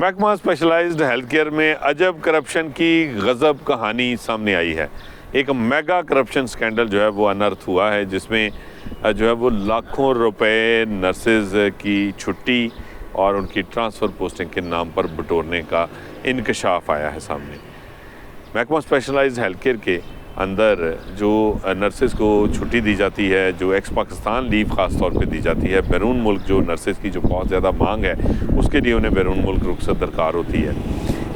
महकमा specialised health care में अजब करप्शन की गजब कहानी सामने आई है। एक मेगा करप्शन स्कैंडल जो है वो अनर्थ हुआ है, जिसमें जो है वो लाखों रुपए नर्सेज की छुट्टी और उनकी ट्रांसफ़र पोस्टिंग के नाम पर बटोरने का इंकशाफ आया है सामने। महकमा स्पेशलाइज्ड हेल्थ केयर के अंदर जो नर्सेज को छुट्टी दी जाती है, जो एक्स पाकिस्तान लीव ख़ास तौर पे दी जाती है, बैरून मुल्क जो नर्सेज की जो बहुत ज़्यादा मांग है उसके लिए उन्हें बैरून मुल्क रुखसत दरकार होती है।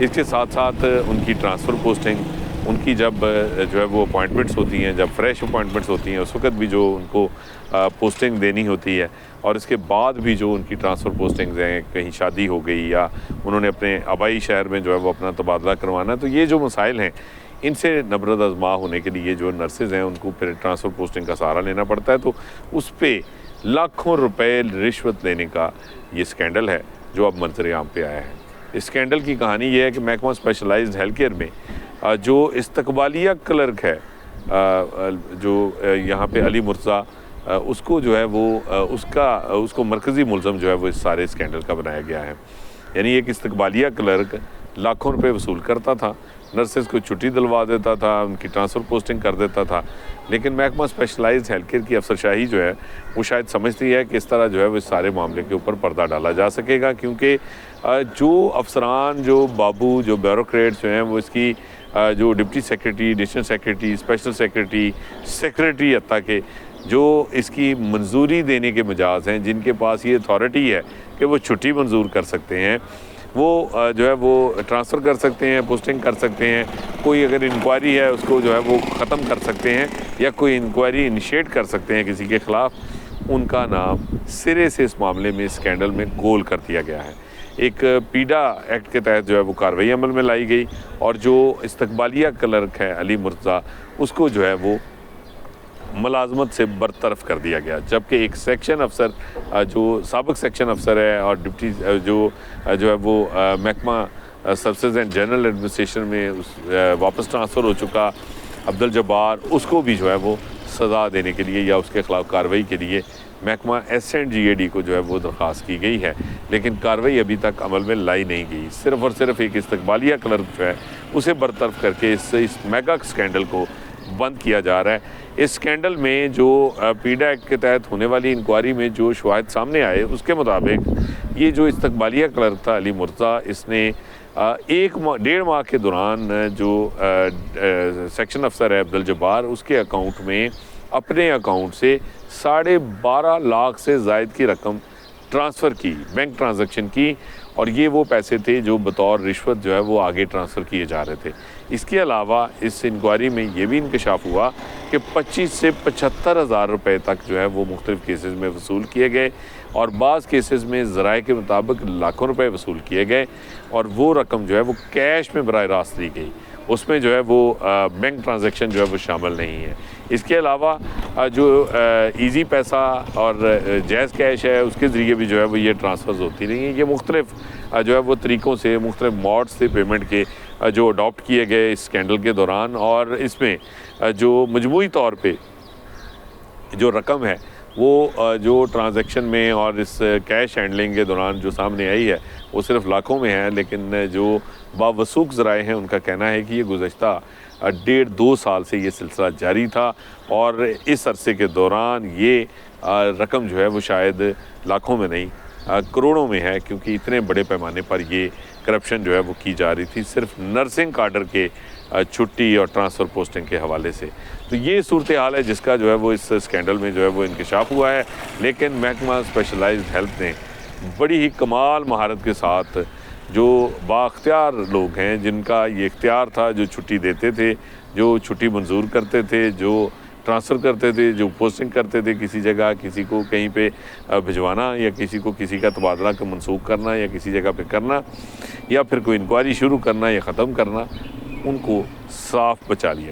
इसके साथ साथ उनकी ट्रांसफ़र पोस्टिंग, उनकी जब जो है वो अपॉइंटमेंट्स होती हैं, जब फ्रेश अपॉइंटमेंट्स होती हैं, उस वक्त भी जो उनको पोस्टिंग देनी होती है, और इसके बाद भी जो उनकी ट्रांसफ़र पोस्टिंग्स हैं, कहीं शादी हो गई या उन्होंने अपने आबाई शहर में जो है वो अपना तबादला करवाना है, तो ये जो मसाइल हैं इनसे नबरद आज़मा होने के लिए जो नर्सेज़ हैं उनको फिर ट्रांसफ़र पोस्टिंग का सहारा लेना पड़ता है। तो उस पर लाखों रुपए रिश्वत लेने का ये स्कैंडल है जो अब मंजर-ए-आम पे आया है। इस स्कैंडल की कहानी ये है कि महकमा स्पेशलाइज्ड हेल्थ केयर में जो इस्तकबालिया क्लर्क है, जो यहाँ पे अली मुर्तज़ा, उसको जो है वो उसको मरकज़ी मुलज़म जो है वो इस सारे स्कैंडल का बनाया गया है। यानी एक इस्तकबालिया क्लर्क लाखों रुपए वसूल करता था, नर्सेज को छुट्टी दिलवा देता था, उनकी ट्रांसफ़र पोस्टिंग कर देता था, लेकिन महकमा स्पेशलाइज्ड हेल्थ केयर की अफसरशाही जो है वो शायद समझती है कि इस तरह जो है वो इस सारे मामले के ऊपर पर्दा डाला जा सकेगा, क्योंकि जो अफसरान, जो बाबू, जो ब्यूरोक्रेट्स जो हैं वो इसकी जो deputy secretary, additional secretary, special secretary, secretary हत्ता के जो इसकी मंजूरी देने के मिजाज हैं, जिनके पास ये अथॉरिटी है कि वो छुट्टी मंजूर कर सकते हैं, वो जो है वो ट्रांसफ़र कर सकते हैं, पोस्टिंग कर सकते हैं, कोई अगर इंक्वायरी है उसको जो है वो ख़त्म कर सकते हैं, या कोई इंक्वायरी इनिशिएट कर सकते हैं किसी के ख़िलाफ़, उनका नाम सिरे से इस मामले में, स्कैंडल में गोल कर दिया गया है। एक पीडा एक्ट के तहत जो है वो कार्रवाई अमल में लाई गई, और जो इस्तकबालिया क्लर्क है अली मुर्तज़ा, उसको जो है वो मुलाजमत से बरतरफ कर दिया गया, जबकि एक सेक्शन अफसर जो साबिक सेक्शन अफसर है और डिप्टी जो है वो महकमा सर्विसेज एंड जनरल एडमिनिस्ट्रेशन में वापस ट्रांसफ़र हो चुका अब्दुल जब्बार, उसको भी जो है वो सज़ा देने के लिए या उसके ख़िलाफ़ कार्रवाई के लिए महकमा SNGAD को जो है वो दरख्वास्त की गई है, लेकिन कार्रवाई अभी तक अमल में लाई नहीं गई। सिर्फ़ और सिर्फ एक इस्तकबालिया क्लर्क जो है उसे बरतरफ करके इस मेगा स्कैंडल को बंद किया जा रहा है। इस स्कैंडल में जो पीडा एक्ट के तहत होने वाली इंक्वायरी में जो शवाहिद सामने आए, उसके मुताबिक ये जो इस्तकबालिया क्लर्क था अली मुर्तज़ा, इसने 1.5 माह के दौरान जो सेक्शन अफसर है अब्दुल जब्बार, उसके अकाउंट में अपने अकाउंट से 12.5 लाख से ज़ायद की रकम ट्रांसफ़र की, बैंक ट्रांजैक्शन की, और ये वो पैसे थे जो बतौर रिश्वत जो है वो आगे ट्रांसफ़र किए जा रहे थे। इसके अलावा इस इंक्वायरी में ये भी इंकशाफ हुआ कि 25 से 75 हज़ार रुपये तक जो है वो मुख्तलिफ़ केसेस में वसूल किए गए, और बाज़ केसेस में ज़राए के मुताबिक लाखों रुपए वसूल किए गए, और वो रकम जो है वो कैश में बराह रास्त दी गई, उसमें जो है वो बैंक ट्रांजैक्शन जो है वो शामिल नहीं है। इसके अलावा जो ईजी पैसा और जैज़ कैश है, उसके ज़रिए भी जो है वो ये ट्रांसफ़र्स होती रही हैं। ये मुख्तलिफ़ जो है वो तरीक़ों से, मुख्तलिफ़ मोड्स थे पेमेंट के जो अडॉप्ट किए गए इस स्कैंडल के दौरान, और इसमें जो मजमूई तौर पे जो रकम है वो जो ट्रांजैक्शन में और इस कैश हैंडलिंग के दौरान जो सामने आई है वो सिर्फ लाखों में है, लेकिन जो बावसूख ज़राए हैं उनका कहना है कि ये गुज़श्ता 1.5-2 साल से ये सिलसिला जारी था, और इस अरसे के दौरान ये रकम जो है वो शायद लाखों में नहीं करोड़ों में है, क्योंकि इतने बड़े पैमाने पर ये करप्शन जो है वो की जा रही थी सिर्फ नर्सिंग काडर के छुट्टी और ट्रांसफ़र पोस्टिंग के हवाले से। तो ये सूरत हाल है जिसका जो है वो इस स्कैंडल में जो है वो इंकशाफ हुआ है, लेकिन महकमा स्पेशलाइज्ड हेल्थ ने बड़ी ही कमाल महारत के साथ, जो बाख्तियार लोग हैं जिनका ये इख्तियार था, जो छुट्टी देते थे, जो छुट्टी मंजूर करते थे, जो ट्रांसफ़र करते थे, जो पोस्टिंग करते थे, किसी जगह किसी को कहीं पे भिजवाना, या किसी को किसी का तबादला का मनसूख करना, या किसी जगह पे करना, या फिर कोई इंक्वायरी शुरू करना या ख़त्म करना, उनको साफ बचा लिया।